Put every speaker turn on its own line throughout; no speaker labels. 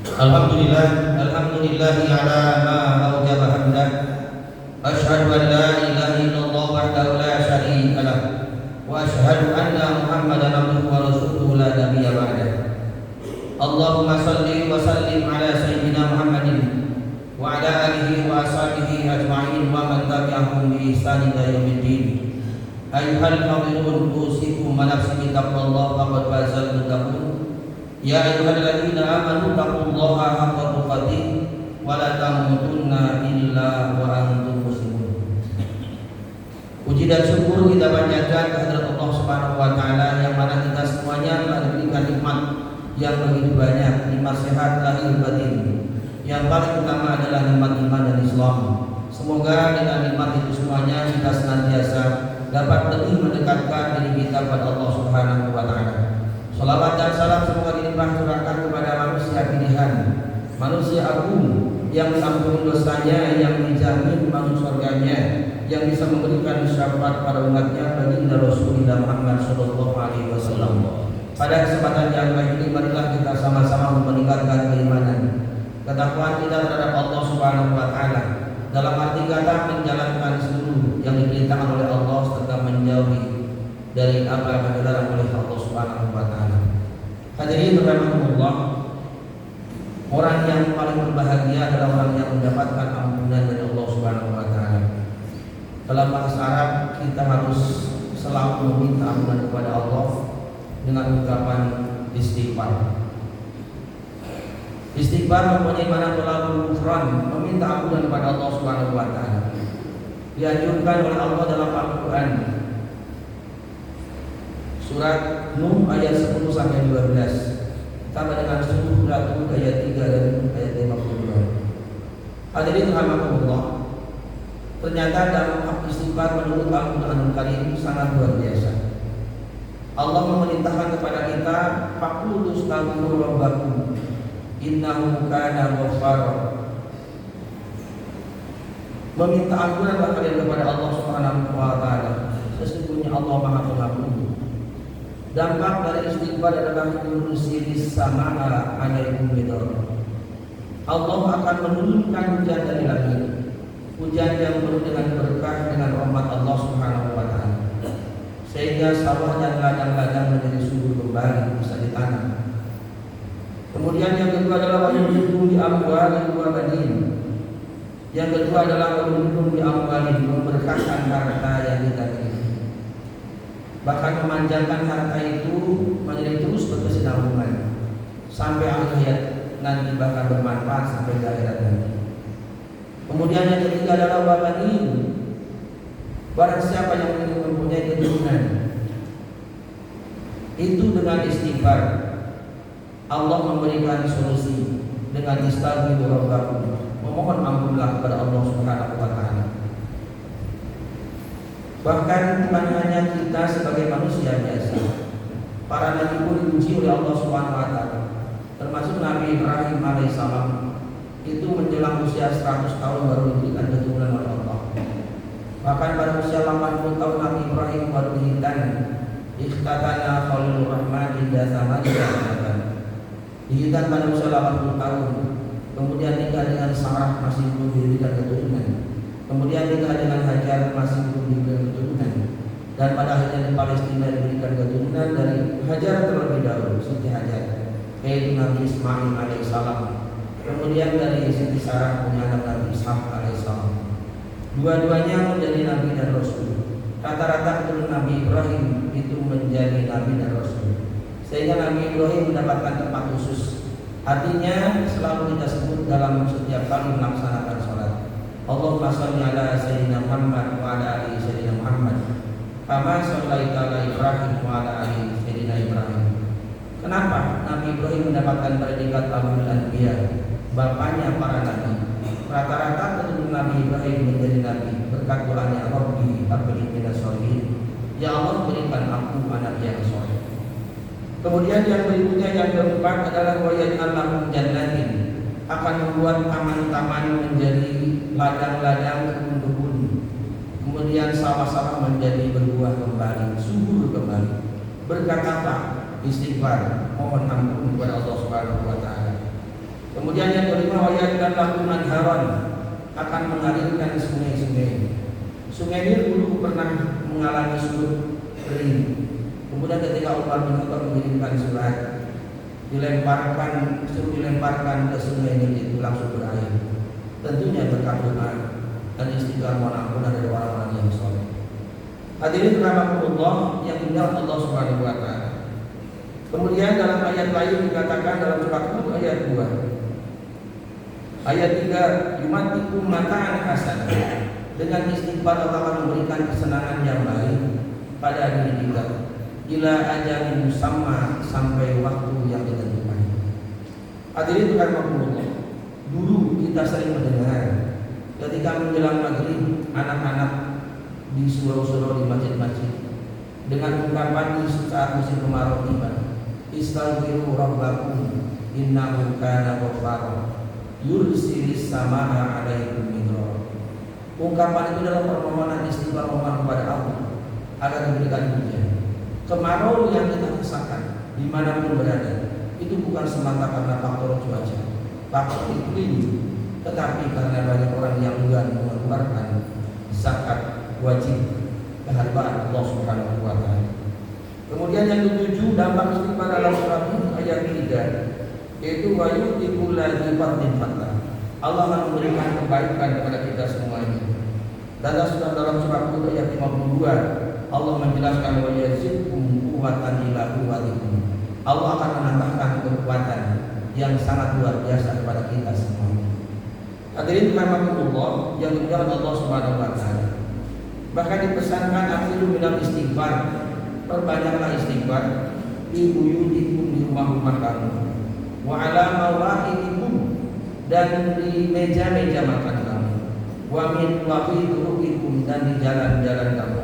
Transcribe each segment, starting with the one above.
Alhamdulillahi ala ma awjaba hamdah. Asyhadu an la ilaha illallah wahdahu la syarika lah. Wa asyhadu anna Muhammadan abduhu wa rasuluhu la nabiyya ba'dah. Allahumma salli wa sallim ala sayyidina Muhammadin wa ala alihi wa ashabihi ajma'in wa man tabi'ahum bi ihsan ila yaumiddin. Ayyuhal hadirin usikum wa nafsi bi taqwallah faqad fazal muttaqun. Ya ayyuhalladzina amanu taqullaha haqqa tuqatih wa la tamutunna illa wa antum muslimun. Puji dan syukur kita panjatkan kehadirat Allah Subhanahu wa taala yang mana kita semuanya telah diberikan nikmat yang begitu banyak, nikmat sehat lahir batin. Yang paling utama adalah nikmat iman dan Islam. Semoga dengan nikmat itu semuanya kita senantiasa dapat lebih mendekatkan diri kita kepada Allah Subhanahu wa taala. Salawat dan salam semoga dilimpah curahkan kepada manusia pilihan, manusia agung yang diampuni dosanya, yang dijamin masuk surganya, yang bisa memberikan syafaat pada umatnya baginda Rasulullah Muhammad sallallahu alaihi wasallam. Pada kesempatan yang baik ini marilah kita sama-sama meningkatkan keimanan, ketakwaan kita terhadap Allah Subhanahu wa taala. Dalam arti kata menjalankan seluruh yang diperintahkan oleh Allah serta menjauhi dari apa yang dilarang oleh Allah Subhanahu wa taala. Hadirin rahimakumullah, orang yang paling berbahagia adalah orang yang mendapatkan ampunan dari Allah Subhanahu wa taala. Dalam bahasa Arab kita harus selalu meminta ampunan kepada Allah dengan ucapan istighfar. Istighfar mempunyai makna tolabul ghufran, meminta ampunan kepada Allah Subhanahu wa taala. Dianjurkan oleh Allah dalam Al-Qur'an. Surat Nuh ayat 10 sampai 12. Sama dengan surat Hud ayat 3 dan ayat 52. Hadirin rahimakumullah. Ternyata dalam istighfar menurut Al-Qur'anul Karim sangat luar biasa. Allah memerintahkan kepada kita faqulu astaghfiru rabbakum innahu kana ghaffara. Meminta ampunanlah kalian kepada Allah Subhanahu wa taala. Sesungguhnya Allah Maha Pengampun. Dampak dari istighfar adalah yursilis samaa 'alaikum bidar. Allah akan menurunkan hujan dari langit. Hujan yang penuh dengan berkah dengan rahmat Allah Subhanahu wa taala. Sehingga sawah dan ladang-ladang menjadi subur kembali, bisa ditanam. Kemudian yang kedua adalah wayumdikum bi amwalin wa banin. Yang kedua adalah wayumdikum bi amwalin, memberkahkan harta yang kita miliki. Bahkan memanjangkan harta itu menjadi terus berkesinambungan sampai akhir hayat nanti, bahkan bermanfaat sampai ke akhirat nanti. Kemudian yang ketiga adalah wabanin. Barang siapa yang mempunyai keturunan, itu dengan istighfar Allah memberikan solusi. Dengan istighfar rabbakum, memohon ampunlah kepada Allah Subhanahu wa taala. Bahkan bukan hanya kita sebagai manusia biasa, para nabi pun diuji oleh Allah Subhanahu wa taala. Termasuk Nabi Ibrahim alaihissalam, itu menjelang usia 100 tahun baru diberikan keturunan oleh Allah. Bahkan pada usia 80 tahun Nabi Ibrahim baru dihitan. Ikhtatana Khalilur Rahman inda samaniya. Dihitan pada usia 80 tahun. Kemudian nikah dengan Sarah, masih belum diberikan keturunan. Kemudian nikah dengan Hajar, masih belum diberikan keturunan. Dan pada akhirnya di Palestina diberikan keturunan dari Hajar terlebih dahulu, Siti Hajar, yaitu Nabi Ismail alaihissalam. Kemudian dari Siti Sarah punya anak Nabi Ishaq alaihissalam. Dua-duanya menjadi Nabi dan Rasul. Rata-rata keturunan Nabi Ibrahim itu menjadi Nabi dan Rasul. Sehingga Nabi Ibrahim mendapatkan tempat khusus. Artinya selalu kita sebut dalam setiap kali melaksanakan sholat. Allahumma sholli ala sayyidina Muhammad wa ala ali sayyidina Muhammad. Kama shollaita ala Ibrahim wa ala ali sayyidina Ibrahim. Kenapa Nabi Ibrahim mendapatkan predikat Abul Anbiya, bapaknya para nabi? Rata-rata keturunan Nabi Ibrahim menjadi nabi berkat doanya Rabbi habli minas sholihin. Ya Allah, berikan aku anak yang soleh. Kemudian yang berikutnya, yang keempat adalah wayaj'al lahum jannatin, akan membuat taman-taman menjadi ladang-ladang, kebun-kebun. Kemudian sawah-sawah menjadi berbuah kembali, subur kembali. Berkat apa? Istighfar, mohon ampun kepada Allah Subhanahu wa taala. Kemudian yang kelima, wayatkan lakum anharan, akan mengalirkan sungai-sungai. Sungai ini dulu pernah mengalami surut kering. Kemudian ketika Umar bin Khattab mengirimkan surat, dilemparkan ke sungai Nil itu langsung berair. Tentunya berkat doa dan istighfar mohon ampun dari orang-orang yang saleh. Hadirin rahimakumullah yang dimuliakan Allah Subhanahu wa taala. Kemudian dalam ayat lain dikatakan dalam surat Hud ayat 2. Ayat 3, yumatikum mata'an hasanah. Dengan istighfar Allah akan memberikan kesenangan yang baik pada diri kita. Ila ajalin musamma, sampai waktu yang ditentukan. Hadirin rahimakumullah. Dulu kita sering mendengar ketika menjelang maghrib anak-anak di surau-surau di masjid-masjid dengan ungkapan di saat musim kemarau tiba, istaghfiru rabbakum innahu kana ghaffara yursilis samaa 'alaikum midrar. Ungkapan itu adalah permohonan istighfar kepada Allah agar diberikan hujan. Kemarau yang kita rasakan dimanapun berada itu bukan semata karena faktor cuaca, faktor iklim, tetapi karena banyak orang yang enggan mengeluarkan zakat wajib kehadiran Allah Subhanahu wa taala. Kemudian yang ketujuh, dampak istighfar dalam surat ayat 3, yaitu wa yu'tikul ladzi fadlin fatah. Allah akan memberikan kebaikan kepada kita semuanya. Dan sudah dalam surat Hud ayat 52, Allah menjelaskan wa yazidkum quwwatan ila quwwatikum. Allah akan menambahkan kekuatan yang sangat luar biasa kepada kita semuanya. Hadirin rahimakumullah yang dimuliakan Allah Subhanahu wa taala. Bahkan dipesankan akhiru minal istighfar, perbanyaklah istighfar di buyutikum, di rumah-rumah kamu, wa ala mawaidikum, dan di meja-meja makan kamu, wa min wafidurukikum, dan di jalan-jalan kamu,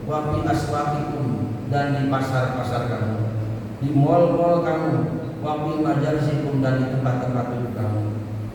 wa fi aswaqikum, dan di pasar-pasar kamu, di mal-mal kamu, wa fi majalisikum, dan di tempat-tempat duduk kamu.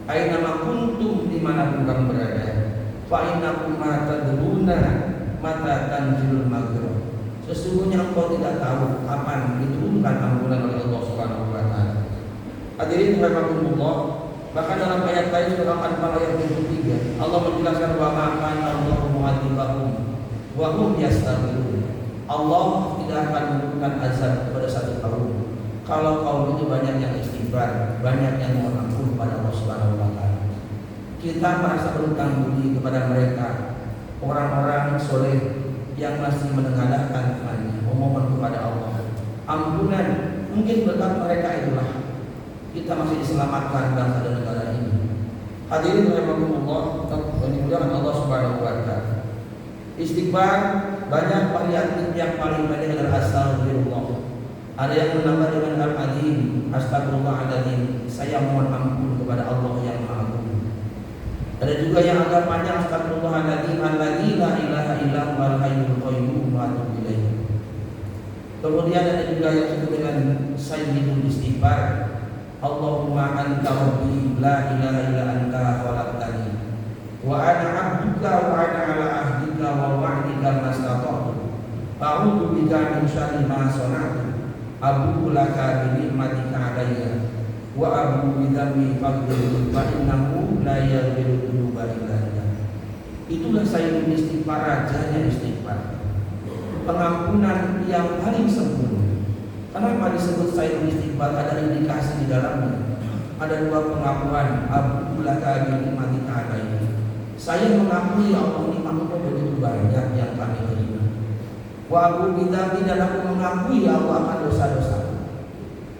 Aina ma kuntum, dimanapun kamu berada, fa innakum ma tadruna mata tanzilul maghfirah. Sesungguhnya engkau tidak tahu kapan diturunkan ampunan oleh Allah Subhanahu wa taala. Hadirin rahimakumullah, bahkan dalam ayat lain surah Al-Anfal ayat 73 Allah menjelaskan wa ma kana Allahu mu'adzibahum wa hum yastaghfirun. Allah tidak akan memberikan azab kepada satu kaum kalau kaum itu banyak yang istighfar, banyak yang mohon ampun kepada Allah Subhanahu wa taala. Kita merasa berhutang budi kepada mereka, orang-orang soleh yang masih menengadahkan Tuhannya, memohon kepada Allah ampunan. Mungkin berkat mereka itulah kita masih diselamatkan bangsa dan negara ini. Hadirin rahimakumullah, dimuliakan Allah Subhanahu wa taala. Istighfar banyak variatif, yang paling banyak adalah astaghfirullah. Ada yang menambah dengan al-azim, astagfirullahaladzim, saya mohon ampun kepada Allah yang Maha Agung. Ada juga yang agak panjang, astagfirullahaladzim alladzi la ilaha illa huwal hayyul qayyum wa atubu ilaih. Kemudian ada juga yang disebut dengan sayyidul istighfar, Allahumma anta rabbi la ilaha illa anta khalaqtani wa ana 'abduka wa ana 'ala ahdika wa wa'dika mastata'tu a'udzu bika min syarri ma sana'tu abu laka bi ni'matika 'alayya wa abu bi dhanbi faghfir fa innahu la yaghfiru dzunuba illa anta. Itulah sayyidul istighfar, rajanya istighfar, pengampunan yang paling sempurna. Kenapa disebut sayyidul istighfar? Ada indikasi di dalamnya. Ada dua pengakuan, abu laka bi ni'matika 'alayya. Saya mengakui Allah nikmatmu begitu banyak yang kami terima. Wa abu bi dhanbi, dan aku mengakui Allah akan dosa-dosa.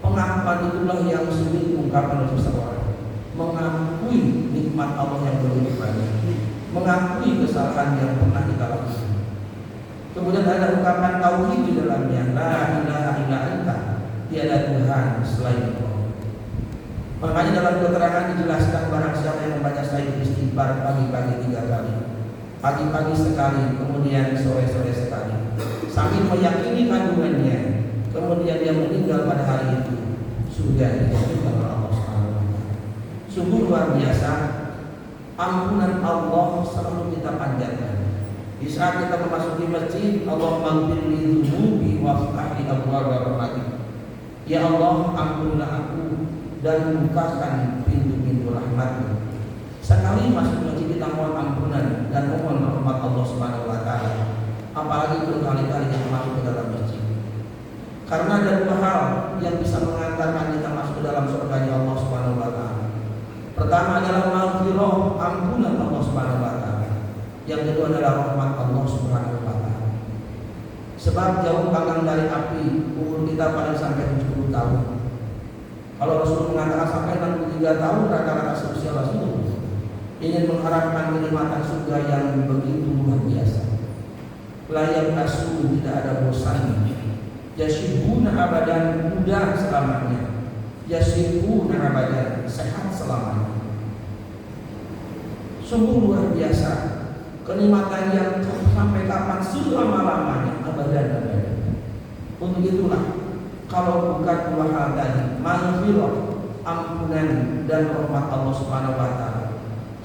Pengakuan itulah yang sulit diungkapkan oleh seseorang. Mengakui nikmat Allah yang begitu banyak, mengakui kesalahan yang pernah kita lakukan. Kemudian ada ungkapan tauhid di dalamnya, la ilaha illa anta, tiada Tuhan selain Engkau. Makanya dalam keterangan dijelaskan barang siapa yang membaca sayyidul istighfar pagi-pagi 3 kali, pagi-pagi sekali, kemudian sore-sore sekali, sambil meyakini kandungannya, kemudian dia meninggal pada hari itu, sudah dijadikan oleh Allah Subhanahu wa taala. Sungguh luar biasa ampunan Allah selalu kita panjatkan. Di saat kita memasuki masjid, Allahumma ighfirli dzunubi waftah li abwaaba rahmatik. Ya Allah, ampunilah aku dan membukakan pintu-pintu rahmat-Nya. Sekali masuk masjid kita mohon ampunan dan mohon rahmat Allah Subhanahu wa taala. Apalagi berkali-kali kita masuk ke dalam masjid. Karena ada dua hal yang bisa mengantarkan kita masuk ke dalam surga Allah Subhanahu wa taala. Pertama adalah maghfirah, ampunan Allah Subhanahu wa taala. Yang kedua adalah rahmat Allah Subhanahu wa taala. Sebab jauh panggang dari api, umur kita paling sampai 70 tahun. Kalau Rasul mengatakan sampai 63 tahun rata-rata seusia Rasul, ingin mengharapkan kenikmatan surga yang begitu luar biasa. Layak asu, tidak ada bosannya. Yashibuna abadan, mudah selamanya. Yashibuna abadan, sehat selamanya. Sungguh luar biasa. Kenikmatan yang sampai kapan, selama-lamanya, abadan. Untuk itulah, kalau bukan dua hal tadi, maghfirah, ampunan dan rahmat Allah Subhanahu wa taala,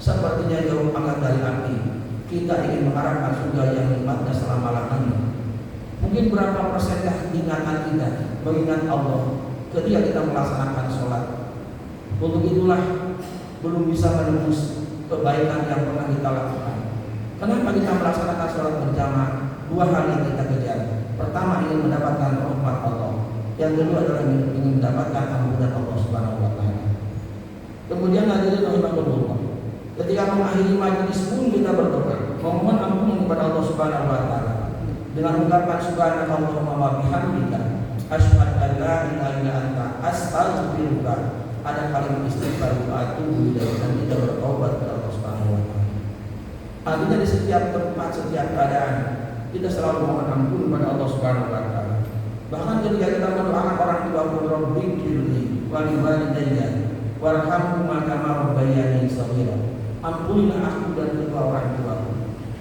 sepertinya jauh panggang dari api, kita ingin mengharapkan surga yang nikmatnya selama-lamanya. Mungkin berapa persenkah ingatan kita mengingat Allah ketika kita melaksanakan sholat. Untuk itulah belum bisa menembus kebaikan yang pernah kita lakukan. Kenapa kita melaksanakan sholat berjamaah? Dua hal yang kita kejar. Pertama, ingin mendapatkan rahmat Allah. Yang kedua adalah ingin mendapatkan ampunan Allah Subhanahu wa taala. Kemudian hadirin rahimahullah, ketika mengakhiri majelis pun kita berdoa, memohon ampunan kepada Allah Subhanahu wa taala dengan mengucapkan subhanakallahumma wa bihamdika asyhadu an la ilaha illa anta astaghfiruka. Ada kalimat istighfar atubu ilaik, dan kita bertaubat kepada Allah Subhanahu wa taala. Artinya di setiap tempat, setiap keadaan kita selalu mohon ampun kepada Allah Subhanahu wa taala. Bahkan ketika kita mendoakan orang tua pun, Rabbighfirli wa liwalidayya warhamhuma kama rabbayani shaghira. Ampunilah aku dan kedua orang tuaku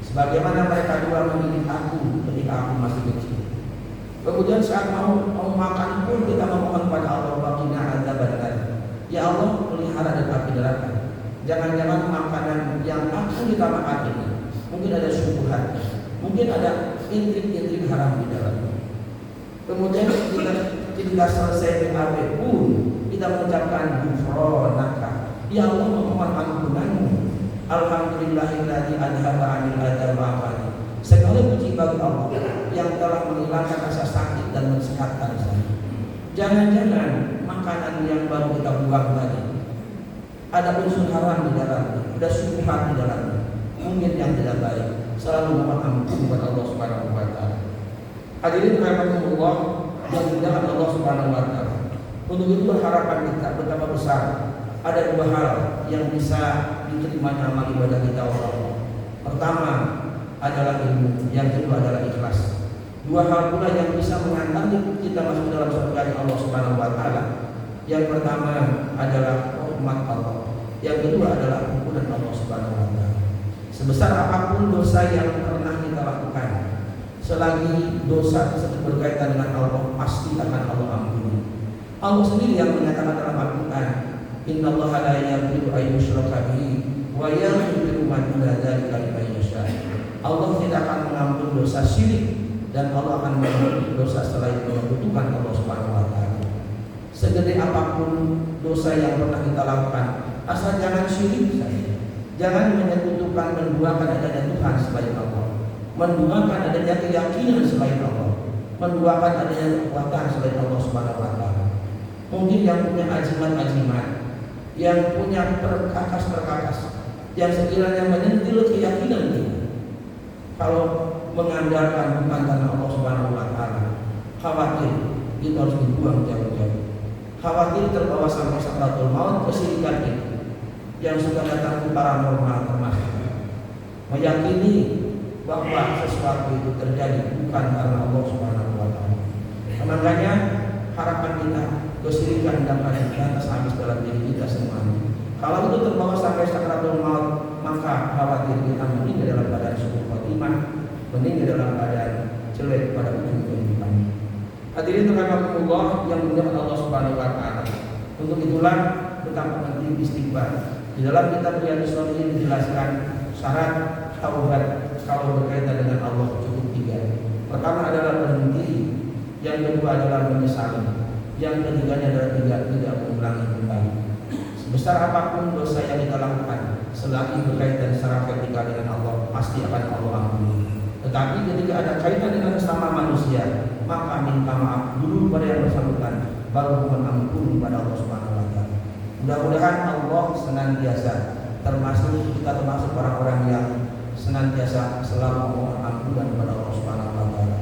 sebagaimana mereka dua mendidik aku ketika aku masih kecil. Kemudian saat mau makan pun kita memohon pada Allah, waqina adzabannar. Ya Allah, pelihara dari api neraka. Jangan-jangan makanan yang akan kita makan ini mungkin ada syubhat, mungkin ada intrik-intrik haram di dalamnya. Kemudian kita selesai BAB pun kita mengucapkan ghufranaka. Ya Allah, memohon ampunanmu. Alhamdulillahilladzi adhaba 'anil adza wa afani. Segala puji bagi Allah yang telah menghilangkan rasa sakit dan mensehatkan saya. Jangan-jangan makanan yang baru kita buang tadi ada unsur haram di dalamnya, ada syubhat di dalamnya, mungkin yang tidak baik. Selalu mohon ampun kepada Allah Subhanahu wa taala. Hadirin rahimakumullah yang dimuliakan Allah Subhanahu wa taala. Untuk itu harapan kita betapa besar. Ada dua hal yang bisa diterimanya amal ibadah kita Allah. Pertama adalah ilmu, yang kedua adalah ikhlas. Dua hal pula yang bisa mengantar kita masuk dalam surga Allah Subhanahu wa taala. Yang pertama adalah rahmat Allah. Yang kedua adalah ampunan Allah Subhanahu wa taala. Sebesar apapun dosa yang pernah kita lakukan, selagi dosa tersebut berkaitan dengan Allah, pasti akan Allah ampuni. Allah sendiri yang menyatakan dalam Al-Quran, Innallaha la yaghfiru an yushraka bihi wa yaghfiru ma duna dzalika liman yasha. Allah tidak akan mengampuni dosa syirik, dan Allah akan mengampuni dosa selain membutuhkan Allah Subhanahu wa taala. Segede apapun dosa yang pernah kita lakukan, asal jangan syirik saja. Jangan menyekutukan, menduakan adanya Tuhan selain Allah, menduakan adanya keyakinan selain Allah, menduakan adanya kekuatan selain Allah Subhanahu wa taala. Mungkin yang punya ajimat-ajimat, yang punya perkakas-perkakas, yang sekiranya menyentil keyakinan kita, kalau mengandalkan bukan karena Allah Subhanahu wa taala, khawatir itu harus dibuang jauh-jauh. Khawatir terbawa sampai sakratul maut kesirikan itu yang suka datang ke paranormal termasuk. Meyakini bahwa sesuatu itu terjadi bukan karena Allah Subhanahu wa taala. Makanya harapan kita kesirikan dapat dibatas habis dalam diri kita semua. Kalau itu terbawa sampai sakratul maut, maka khawatir kita meninggal dalam keadaan su'ul khotimah, meninggal dalam keadaan jelek pada ujung kehidupan. Hadirin rahimakumullah yang dimuliakan Allah Subhanahu wa taala. Untuk itulah betapa penting istighfar. Di dalam kitab Riyadhus Shalihin dijelaskan syarat taubat kalau berkaitan dengan Allah cukup 3. Pertama adalah berhenti, yang kedua adalah menyesali, Yang ketiganya adalah tidak mengulangi kembali. Sebesar apapun dosa yang kita lakukan, selagi berkaitan secara vertikal dengan Allah, pasti akan Allah ampuni. Tetapi ketika ada kaitan dengan sesama manusia, maka minta maaf dulu pada yang bersangkutan, baru mohon ampun kepada Allah Subhanahu wa taala. Mudah-mudahan Allah senantiasa kita termasuk orang-orang yang senantiasa selalu mohon ampunan kepada Allah Subhanahu wa taala.